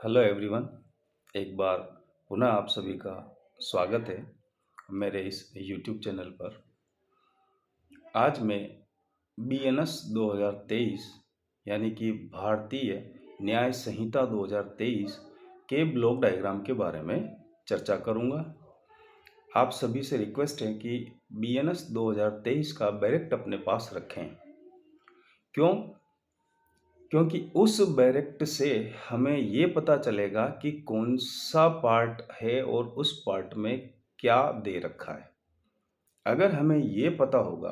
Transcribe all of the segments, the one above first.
Hello everyone. एक बार पुनः आप सभी का स्वागत है मेरे इस यूट्यूब चैनल पर। आज मैं BNS 2023 यानी कि भारतीय न्याय संहिता 2023 के ब्लॉक डायग्राम के बारे में चर्चा करूंगा। आप सभी से रिक्वेस्ट है कि BNS 2023 का बैरेक्ट अपने पास रखें। क्यों? क्योंकि उस बैरेक्ट से हमें ये पता चलेगा कि कौन सा पार्ट है और उस पार्ट में क्या दे रखा है। अगर हमें ये पता होगा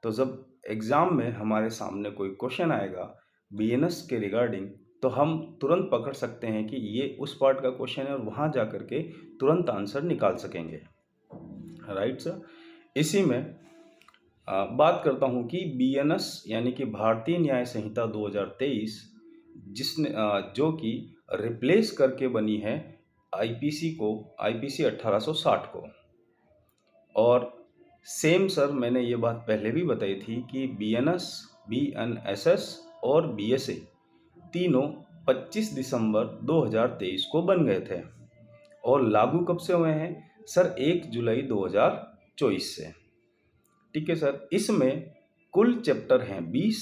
तो जब एग्ज़ाम में हमारे सामने कोई क्वेश्चन आएगा BNS के रिगार्डिंग, तो हम तुरंत पकड़ सकते हैं कि ये उस पार्ट का क्वेश्चन है और वहाँ जा कर के तुरंत आंसर निकाल सकेंगे। Right sir. इसी में बात करता हूँ कि BNS यानी कि भारतीय न्याय संहिता 2023 जिसने जो कि रिप्लेस करके बनी है IPC 1860 को। और सेम सर मैंने ये बात पहले भी बताई थी कि BNS, BNSS और BSA तीनों 25 दिसंबर 2023 को बन गए थे और लागू कब से हुए हैं सर? 1 जुलाई 2024 से। ठीक है सर। इसमें कुल चैप्टर हैं 20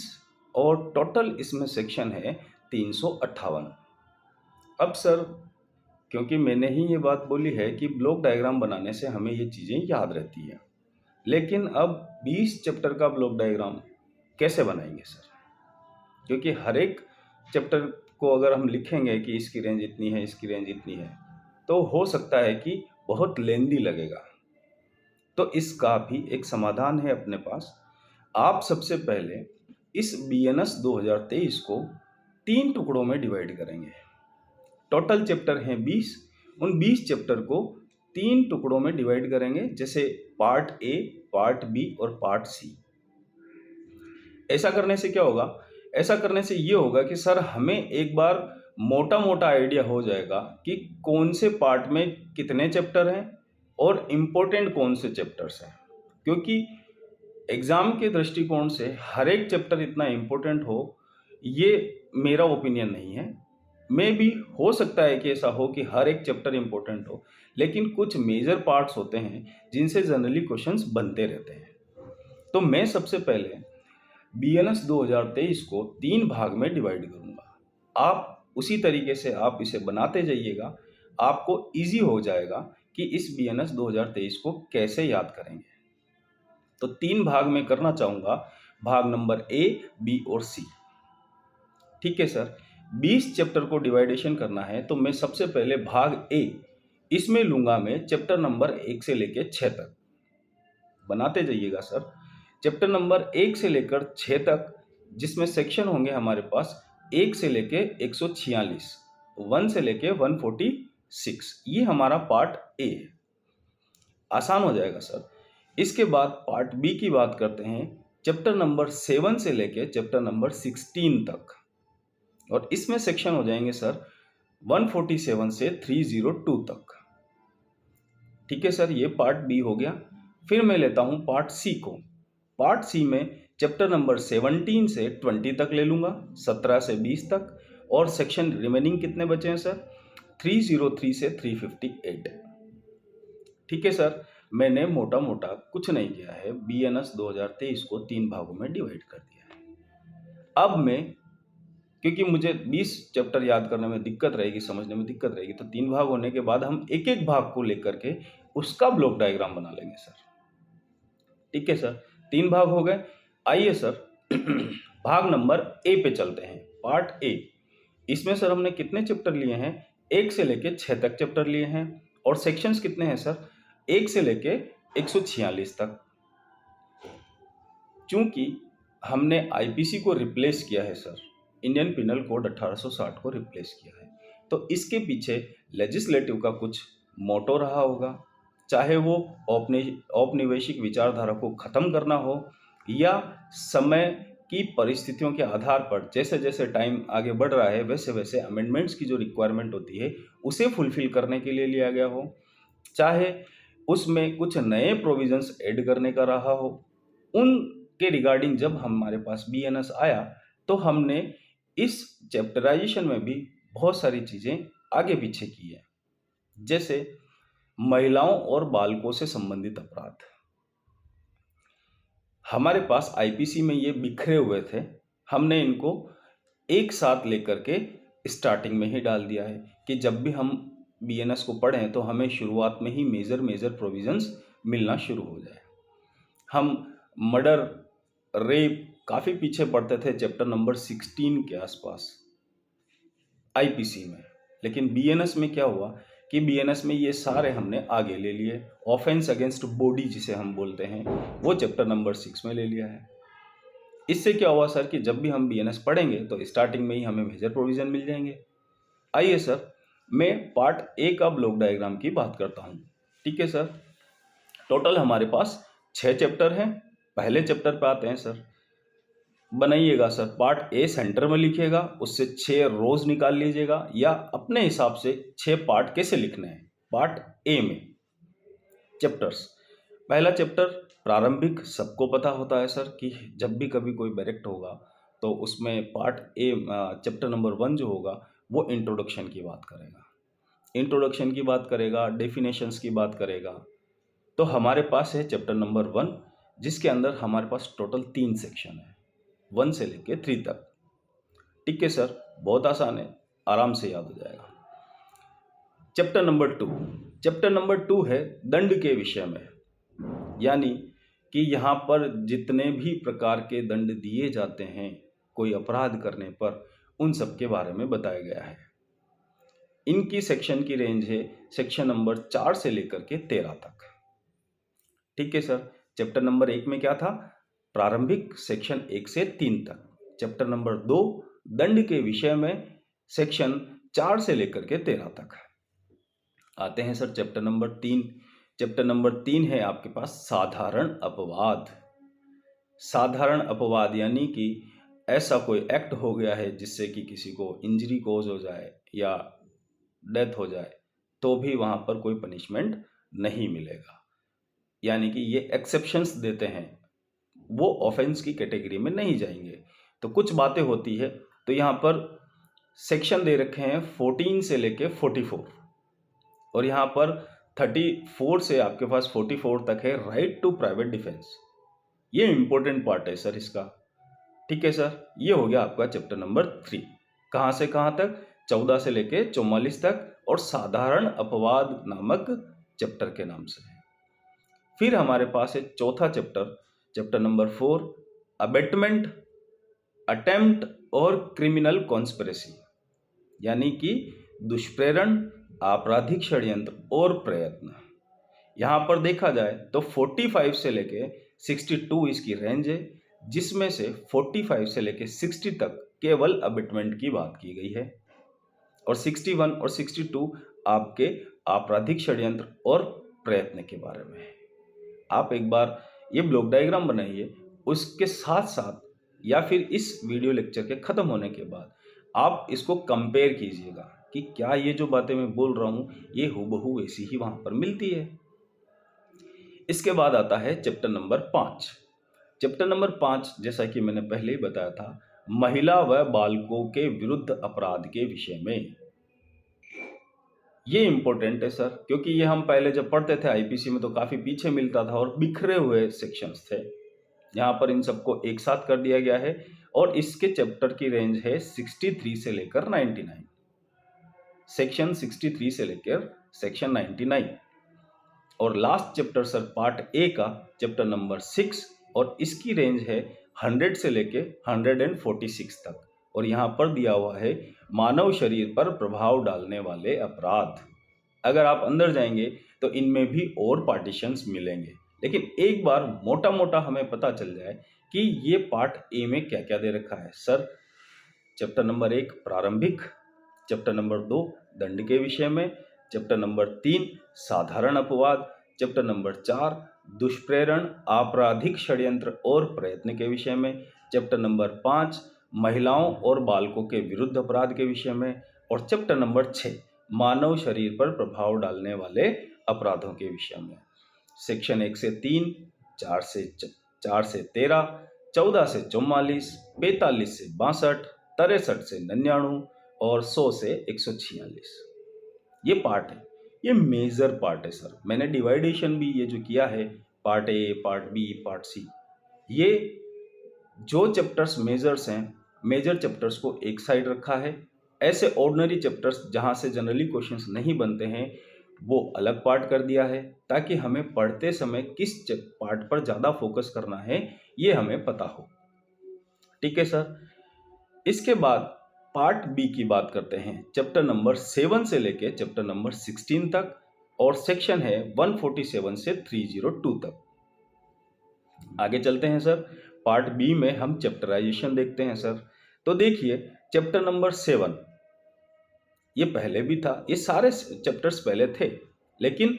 और टोटल इसमें सेक्शन है 358। अब सर, क्योंकि मैंने ही ये बात बोली है कि ब्लॉक डायग्राम बनाने से हमें ये चीज़ें याद रहती हैं, लेकिन अब 20 चैप्टर का ब्लॉक डायग्राम कैसे बनाएंगे सर? क्योंकि हर एक चैप्टर को अगर हम लिखेंगे कि इसकी रेंज इतनी है, इसकी रेंज इतनी है, तो हो सकता है कि बहुत लेंदी लगेगा। तो इसका भी एक समाधान है अपने पास। आप सबसे पहले इस BNS 2023 को 3 टुकड़ों में डिवाइड करेंगे। टोटल चैप्टर हैं 20। उन 20 चैप्टर को 3 टुकड़ों में डिवाइड करेंगे, जैसे पार्ट ए, पार्ट बी और पार्ट सी। ऐसा करने से क्या होगा? ऐसा करने से ये होगा कि सर हमें एक बार मोटा मोटा आइडिया हो जाएगा कि कौन से पार्ट में कितने चैप्टर हैं और इम्पोर्टेंट कौन से चैप्टर्स हैं। क्योंकि एग्ज़ाम के दृष्टिकोण से हर एक चैप्टर इतना इम्पोर्टेंट हो, ये मेरा ओपिनियन नहीं है। मे भी हो सकता है कि ऐसा हो कि हर एक चैप्टर इम्पोर्टेंट हो, लेकिन कुछ मेजर पार्ट्स होते हैं जिनसे जनरली क्वेश्चंस बनते रहते हैं। तो मैं सबसे पहले BNS 2023 को 3 भाग में डिवाइड करूंगा। आप उसी तरीके से आप इसे बनाते जाइएगा, आपको इजी हो जाएगा कि इस BNS 2023 को कैसे याद करेंगे। तो 3 भाग में करना चाहूँगा, भाग नंबर A, B और C। ठीक है सर। 20 चैप्टर को डिवाइडेशन करना है तो मैं सबसे पहले भाग A, इसमें लूँगा मैं चैप्टर नंबर 1 से लेकर 6 तक। बनाते जाइएगा सर। चैप्टर नंबर 1 से लेकर 6 तक, जिसमें सेक्शन होंगे हमारे पास 1 से लेके 146, 1 से लेके 146। ये हमारा पार्ट ए है। आसान हो जाएगा सर। इसके बाद पार्ट बी की बात करते हैं, चैप्टर नंबर 7 से लेके चैप्टर नंबर 16 तक, और इसमें सेक्शन हो जाएंगे सर 147 से 302 तक। ठीक है सर, ये पार्ट बी हो गया। फिर मैं लेता हूँ पार्ट सी को। पार्ट सी में चैप्टर नंबर 17 से 20 तक ले लूँगा, 17 से 20 तक। और सेक्शन रिमेनिंग कितने बचे हैं सर? 303 से 358। ठीक है सर, मैंने मोटा मोटा कुछ नहीं किया है, BNS 2023 को 3 भागों में डिवाइड कर दिया है। अब मैं, क्योंकि मुझे 20 चैप्टर याद करने में दिक्कत रहेगी, समझने में दिक्कत रहेगी, तो 3 भाग होने के बाद हम एक एक भाग को लेकर के उसका ब्लॉक डायग्राम बना लेंगे सर। ठीक है सर, 3 भाग हो गए। आइए सर भाग नंबर ए पे चलते हैं, पार्ट ए। इसमें सर हमने कितने चैप्टर लिए हैं? 1 से लेके 6 तक चैप्टर लिए हैं। और सेक्शंस कितने हैं सर? 1 से लेके 146 तक। चूंकि हमने IPC को रिप्लेस किया है सर, इंडियन पिनल कोड 1860 को रिप्लेस किया है, तो इसके पीछे लेजिस्लेटिव का कुछ मोटो रहा होगा। चाहे वो औपनिवेशिक विचारधारा को ख़त्म करना हो, या समय की परिस्थितियों के आधार पर जैसे जैसे टाइम आगे बढ़ रहा है वैसे वैसे अमेंडमेंट्स की जो रिक्वायरमेंट होती है उसे फुलफिल करने के लिए लिया गया हो, चाहे उसमें कुछ नए प्रोविजंस ऐड करने का रहा हो, उनके रिगार्डिंग जब हमारे पास BNS आया तो हमने इस चैप्टराइजेशन में भी बहुत सारी चीज़ें आगे पीछे की है। जैसे महिलाओं और बालकों से संबंधित अपराध, हमारे पास आईपीसी में ये बिखरे हुए थे, हमने इनको एक साथ लेकर के स्टार्टिंग में ही डाल दिया है कि जब भी हम बीएनएस को पढ़ें तो हमें शुरुआत में ही मेजर प्रोविजंस मिलना शुरू हो जाए। हम मर्डर, रेप काफ़ी पीछे पढ़ते थे चैप्टर नंबर 16 के आसपास आईपीसी में, लेकिन बीएनएस में क्या हुआ कि बीएनएस में ये सारे हमने आगे ले लिए। ऑफेंस अगेंस्ट बॉडी जिसे हम बोलते हैं, वो चैप्टर नंबर 6 में ले लिया है। इससे क्या हुआ सर कि जब भी हम बीएनएस पढ़ेंगे तो स्टार्टिंग में ही हमें मेजर प्रोविजन मिल जाएंगे। आइए सर, मैं पार्ट ए का ब्लॉक डायग्राम की बात करता हूँ। ठीक है सर, टोटल हमारे पास 6 चैप्टर हैं। पहले चैप्टर पे आते हैं सर। बनाइएगा सर, पार्ट ए सेंटर में लिखिएगा, उससे 6 रोज निकाल लीजिएगा, या अपने हिसाब से 6 पार्ट कैसे लिखने हैं। पार्ट ए में चैप्टर्स, पहला चैप्टर प्रारंभिक, सबको पता होता है सर कि जब भी कभी कोई डायरेक्ट होगा तो उसमें पार्ट ए चैप्टर नंबर 1 जो होगा वो इंट्रोडक्शन की बात करेगा, डेफिनेशंस की बात करेगा। तो हमारे पास है चैप्टर नंबर 1, जिसके अंदर हमारे पास टोटल 3 सेक्शन है, 1 से लेके 3 तक। ठीक है सर, बहुत आसान है, आराम से याद हो जाएगा। चैप्टर नंबर 2 है दंड के विषय में, यानी कि यहाँ पर जितने भी प्रकार के दंड दिए जाते हैं कोई अपराध करने पर, उन सब के बारे में बताया गया है। इनकी सेक्शन की रेंज है सेक्शन नंबर 4 से लेकर के 13 तक। ठीक है सर, चैप्टर नंबर 1 में क्या था, प्रारंभिक, सेक्शन 1 से 3 तक। चैप्टर नंबर 2 दंड के विषय में, सेक्शन 4 से लेकर के 13 तक। आते हैं सर चैप्टर नंबर 3 है आपके पास साधारण अपवाद। साधारण अपवाद यानी कि ऐसा कोई एक्ट हो गया है जिससे कि किसी को इंजरी कोज हो जाए या डेथ हो जाए तो भी वहाँ पर कोई पनिशमेंट नहीं मिलेगा, यानी कि ये एक्सेप्शंस देते हैं, वो ऑफेंस की कैटेगरी में नहीं जाएंगे। तो कुछ बातें होती है, तो यहाँ पर सेक्शन दे रखे हैं 14 से लेके 44, और यहाँ पर 34 से आपके पास 44 तक है राइट टू प्राइवेट डिफेंस। ये इंपॉर्टेंट पार्ट है सर इसका। ठीक है सर, ये हो गया आपका चैप्टर नंबर 3। कहाँ से कहाँ तक, 14 से लेके 44 तक, और साधारण अपवाद नामक चैप्टर के नाम से है। फिर हमारे पास है चौथा चैप्टर नंबर 4, अबेटमेंट, अटेम्प्ट और क्रिमिनल कॉन्स्पिरेसी, यानी कि दुष्प्रेरण, आपराधिक षड्यंत्र और प्रयत्न। यहाँ पर देखा जाए तो 45 से लेके 62 इसकी रेंज है, जिसमें से 45 से लेके 60 तक केवल अबेटमेंट की बात की गई है, और 61 और 62 आपके आपराधिक षड्यंत्र और प्रयत्न के बारे में है। आप एक बार ये ब्लॉक डायग्राम बनाइए, उसके साथ साथ या फिर इस वीडियो लेक्चर के ख़त्म होने के बाद आप इसको कंपेयर कीजिएगा कि क्या ये जो बातें मैं बोल रहा हूँ ये हूबहू वैसी ही वहाँ पर मिलती है। इसके बाद आता है चैप्टर नंबर 5। चैप्टर नंबर 5 जैसा कि मैंने पहले ही बताया था, महिला व बालकों के विरुद्ध अपराध के विषय में। ये इंपॉर्टेंट है सर, क्योंकि ये हम पहले जब पढ़ते थे आईपीसी में तो काफ़ी पीछे मिलता था और बिखरे हुए सेक्शंस थे। यहाँ पर इन सबको एक साथ कर दिया गया है, और इसके चैप्टर की रेंज है 63 से लेकर 99, सेक्शन 63 से लेकर सेक्शन 99। और last chapter sir part A का चैप्टर नंबर 6, और इसकी रेंज है 100 से लेके 146 तक। और यहाँ पर दिया हुआ है मानव शरीर पर प्रभाव डालने वाले अपराध। अगर आप अंदर जाएंगे तो इनमें भी और पार्टीशंस मिलेंगे, लेकिन एक बार मोटा मोटा हमें पता चल जाए कि ये पार्ट ए में क्या क्या दे रखा है। सर चैप्टर नंबर 1 प्रारंभिक, चैप्टर नंबर 2 दंड के विषय में, चैप्टर नंबर 3 साधारण अपवाद, चैप्टर नंबर 4 दुष्प्रेरण, आपराधिक षड्यंत्र और प्रयत्न के विषय में, चैप्टर नंबर 5 महिलाओं और बालकों के विरुद्ध अपराध के विषय में, और चैप्टर नंबर 6 मानव शरीर पर प्रभाव डालने वाले अपराधों के विषय में। सेक्शन 1 से 3, 4 से 13, 14 से 44, 45 से 62, 63 से 99 और 100 से 146। ये पार्ट है, ये मेजर पार्ट है सर। मैंने डिवाइडेशन भी ये जो किया है, part A, part B, part C, ये जो चैप्टर्स मेजर्स हैं, मेजर चैप्टर्स को एक साइड रखा है। ऐसे ऑर्डिनरी चैप्टर्स जहाँ से जनरली क्वेश्चंस नहीं बनते हैं, वो अलग पार्ट कर दिया है, ताकि हमें पढ़ते समय किस पार्ट पर ज़्यादा फोकस करना है ये हमें पता हो। ठीक है सर। इसके बाद पार्ट बी की बात करते हैं, चैप्टर नंबर 7 से लेके चैप्टर नंबर 16 तक, और सेक्शन है 147 से 302 तक। आगे चलते हैं सर। पार्ट बी में हम चैप्टराइजेशन देखते हैं सर। तो देखिए, चैप्टर नंबर 7 ये पहले भी था, ये सारे चैप्टर्स पहले थे, लेकिन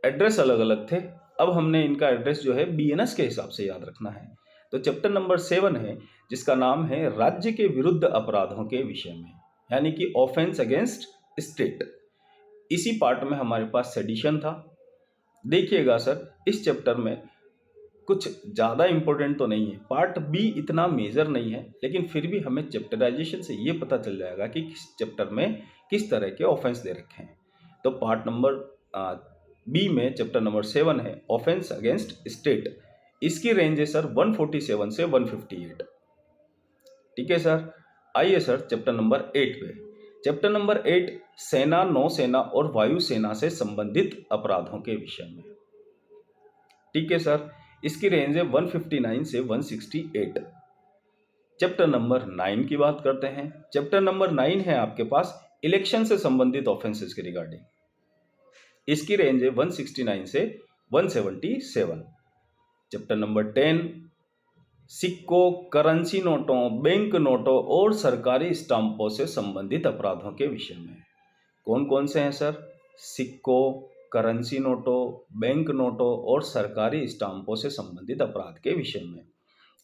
एड्रेस अलग अलग थे। अब हमने इनका एड्रेस जो है बीएनएस के हिसाब से याद रखना है। तो चैप्टर नंबर 7 है, जिसका नाम है राज्य के विरुद्ध अपराधों के विषय में, यानी कि ऑफेंस अगेंस्ट स्टेट। इसी पार्ट में हमारे पास सेडिशन था। देखिएगा सर, इस चैप्टर में कुछ ज़्यादा इम्पोर्टेंट तो नहीं है, पार्ट बी इतना मेजर नहीं है, लेकिन फिर भी हमें चैप्टराइजेशन से ये पता चल जाएगा कि किस चैप्टर में किस तरह के ऑफेंस दे रखे हैं। तो पार्ट नंबर बी में चैप्टर नंबर 7 है ऑफेंस अगेंस्ट स्टेट। इसकी रेंज है सर 147 से 158। ठीक है सर। आइए सर चैप्टर नंबर 8 पे। चैप्टर नंबर 8 सेना, नौसेना और वायुसेना से संबंधित अपराधों के विषय में। ठीक है सर। इसकी रेंज है 159 से 168। चैप्टर नंबर 9 की बात करते हैं। चैप्टर नंबर 9 है आपके पास इलेक्शन से संबंधित ऑफेंसेस के रिगार्डिंग। इसकी रेंज है 169 से 177। चैप्टर नंबर 10 सिक्कों, करेंसी नोटों, बैंक नोटों और सरकारी स्टाम्पों से संबंधित अपराधों के विषय में। कौन कौन से हैं सर? सिक्कों, करेंसी नोटों, बैंक नोटों और सरकारी स्टाम्पों से संबंधित अपराध के विषय में।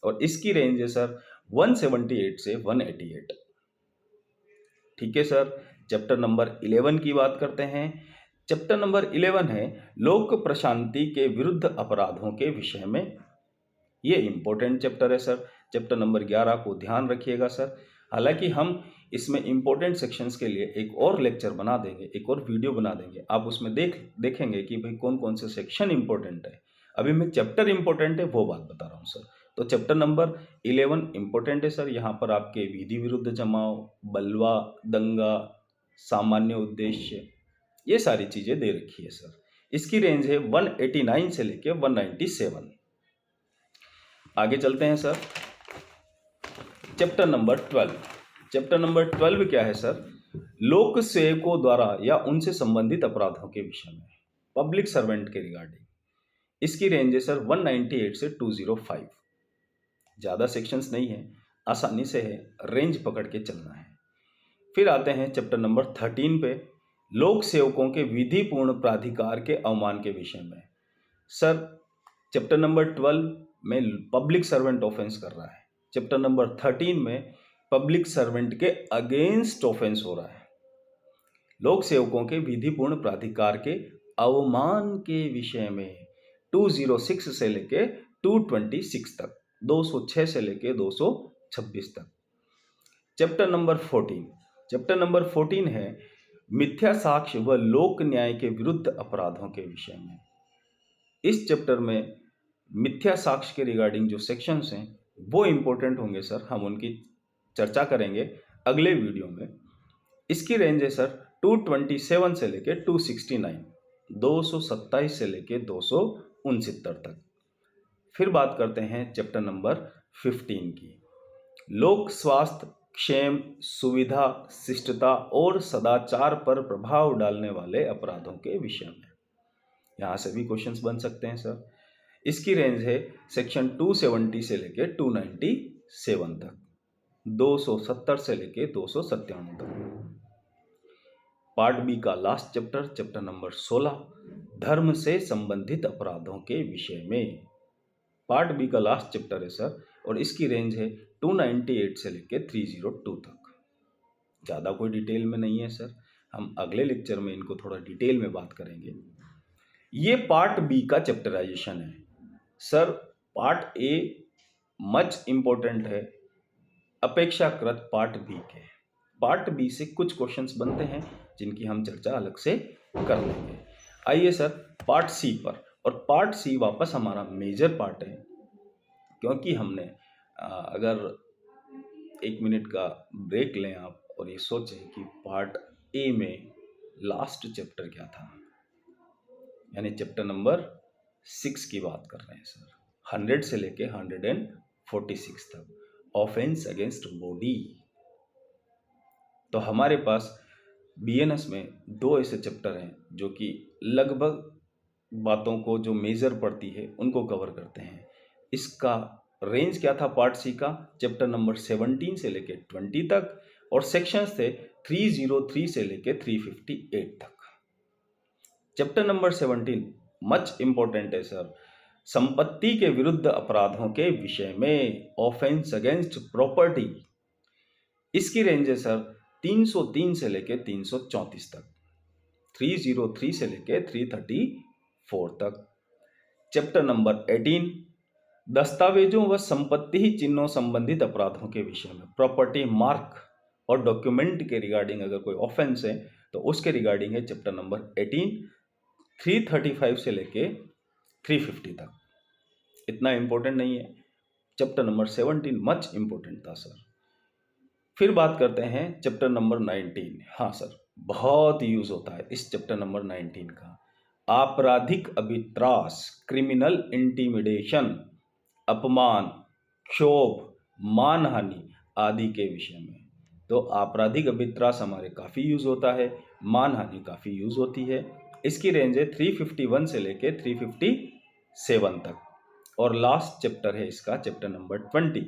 और इसकी रेंज है सर 178 से 188। ठीक है सर। चैप्टर नंबर 11 की बात करते हैं। चैप्टर नंबर 11 है लोक प्रशांति के विरुद्ध अपराधों के विषय में। ये इंपॉर्टेंट चैप्टर है सर। चैप्टर नंबर 11 को ध्यान रखिएगा सर। हालांकि हम इसमें इंपॉर्टेंट सेक्शंस के लिए एक और लेक्चर बना देंगे, एक और वीडियो बना देंगे। आप उसमें देखेंगे कि भाई कौन कौन से सेक्शन इंपॉर्टेंट है। अभी मैं चैप्टर इंपॉर्टेंट है वो बात बता रहा हूँ सर। तो चैप्टर नंबर 11 इंपॉर्टेंट है सर। यहाँ पर आपके विधि विरुद्ध जमाव, बलवा, दंगा, सामान्य उद्देश्य, ये सारी चीज़ें दे रखी है सर। इसकी रेंज है 189 से लेके 197। आगे चलते हैं sir. Chapter number 12। Chapter number 12 क्या है सर? लोक सेवकों द्वारा या उनसे संबंधित अपराधों के विषय में, पब्लिक सर्वेंट के रिगार्डिंग। इसकी रेंज है सर 198 से 205। ज़्यादा सेक्शंस नहीं है, आसानी से है, रेंज पकड़ के चलना है। फिर आते हैं चैप्टर नंबर 13 पे, लोक सेवकों के विधिपूर्ण प्राधिकार के अवमान के विषय में। सर चैप्टर नंबर 12 में पब्लिक सर्वेंट ऑफेंस कर रहा है, चैप्टर नंबर 13 में पब्लिक सर्वेंट के अगेंस्ट ऑफेंस हो रहा है। लोक सेवकों के विधिपूर्ण प्राधिकार के अवमान के विषय में 206 से लेके 226 तक, 206 से लेके 226 तक। Chapter number 14। चैप्टर नंबर 14 है मिथ्या साक्ष्य व लोक न्याय के विरुद्ध अपराधों के विषय में। इस चैप्टर में मिथ्या साक्ष्य के रिगार्डिंग जो सेक्शंस हैं वो इंपॉर्टेंट होंगे सर। हम उनकी चर्चा करेंगे अगले वीडियो में। इसकी रेंज है सर 227 से लेके 269, 227 से लेके 269 तक। फिर बात करते हैं चैप्टर नंबर 15 की, लोक स्वास्थ्य, क्षेम, सुविधा, शिष्टता और सदाचार पर प्रभाव डालने वाले अपराधों के विषय में। यहाँ से भी क्वेश्चंस बन सकते हैं सर। इसकी रेंज है सेक्शन 270 से लेके 297 तक, 270 से लेके 297 तक। पार्ट बी का लास्ट चैप्टर, चैप्टर नंबर 16, धर्म से संबंधित अपराधों के विषय में। पार्ट बी का लास्ट चैप्टर है सर, और इसकी रेंज है 298 से लेके 302 तक। ज़्यादा कोई डिटेल में नहीं है सर, हम अगले लेक्चर में इनको थोड़ा डिटेल में बात करेंगे। ये पार्ट बी का चैप्टराइजेशन है sir. Part a much important है अपेक्षाकृत पार्ट बी के। पार्ट बी से कुछ क्वेश्चंस बनते हैं जिनकी हम चर्चा अलग से कर लेंगे। आइए सर पार्ट सी पर। और पार्ट सी वापस हमारा मेजर पार्ट है, क्योंकि हमने अगर 1 मिनट का ब्रेक लें आप और ये सोचें कि पार्ट ए में लास्ट चैप्टर क्या था, यानी चैप्टर नंबर 6 की बात कर रहे हैं सर, 100 से लेके 146 तक, ऑफेंस अगेंस्ट बॉडी। तो हमारे पास बीएनएस में 2 ऐसे चैप्टर हैं जो कि लगभग बातों को जो मेजर पड़ती है उनको कवर करते हैं। इसका रेंज क्या था पार्ट सी का, चैप्टर नंबर 17 से लेके 20 तक, और सेक्शंस थे 303 से लेके 358 तक। चैप्टर नंबर 17 मच इंपॉर्टेंट है सर, संपत्ति के विरुद्ध अपराधों के विषय में, ऑफेंस अगेंस्ट प्रॉपर्टी। इसकी रेंज है सर 303 से लेके 334 तक, 303 से लेके 334 तक। चैप्टर नंबर 18 दस्तावेजों व संपत्ति चिन्हों संबंधित अपराधों के विषय में, प्रॉपर्टी मार्क और डॉक्यूमेंट के रिगार्डिंग अगर कोई ऑफेंस है तो उसके रिगार्डिंग है चैप्टर नंबर 18, 335 से लेके 350 तक। इतना इंपॉर्टेंट नहीं है, चैप्टर नंबर 17 मच इंपॉर्टेंट था सर। फिर बात करते हैं चैप्टर नंबर 19। हाँ सर, बहुत यूज होता है इस चैप्टर नंबर 19 का, आपराधिक अभित्रास, क्रिमिनल इंटिमिडेशन, अपमान, क्षोभ, मानहानि आदि के विषय में। तो आपराधिक अभित्रास हमारे काफ़ी यूज होता है, मानहानि काफ़ी यूज होती है। इसकी रेंज है 351 से लेके 357 तक। और लास्ट चैप्टर है इसका चैप्टर नंबर 20,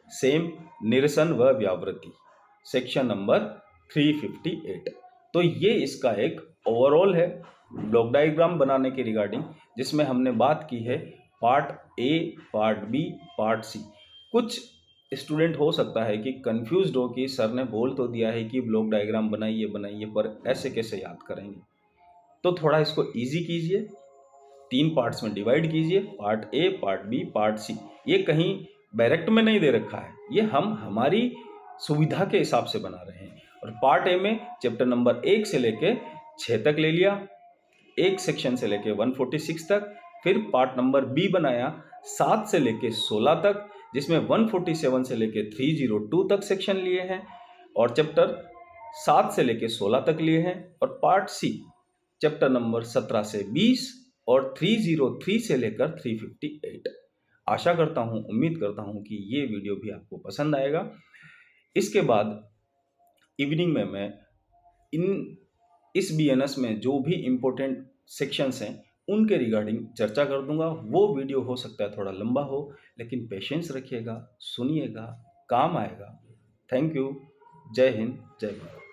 सेम निरसन व व्यावृत्ति, सेक्शन नंबर 358। तो ये इसका एक ओवरऑल है ब्लॉक डायग्राम बनाने के रिगार्डिंग, जिसमें हमने बात की है part A, part B, part C. कुछ स्टूडेंट हो सकता है कि कंफ्यूज्ड हो कि सर ने बोल तो दिया है कि ब्लॉक डायग्राम बनाइए बनाइए, पर ऐसे कैसे याद करेंगे। तो थोड़ा इसको इजी कीजिए, 3 पार्ट्स में डिवाइड कीजिए, part A, part B, part C. ये कहीं डायरेक्ट में नहीं दे रखा है, ये हम हमारी सुविधा के हिसाब से बना रहे हैं। और पार्ट ए में चैप्टर नंबर 1 से लेके 6 तक ले लिया, एक सेक्शन से लेके 146 तक। फिर पार्ट नंबर बी बनाया 7 से लेके 16 तक, जिसमें 147 से लेके 302 तक सेक्शन लिए हैं, और चैप्टर 7 से लेके 16 तक लिए हैं। और पार्ट सी चैप्टर नंबर 17 से 20 और 303 से लेकर 358। आशा करता हूँ, उम्मीद करता हूँ कि ये वीडियो भी आपको पसंद आएगा। इसके बाद इवनिंग में मैं इस बीएनएस में जो भी इम्पोर्टेंट सेक्शंस हैं उनके रिगार्डिंग चर्चा कर दूंगा। वो वीडियो हो सकता है थोड़ा लंबा हो, लेकिन पेशेंस रखिएगा, सुनिएगा, काम आएगा। Thank you. जय हिंद, जय भारत।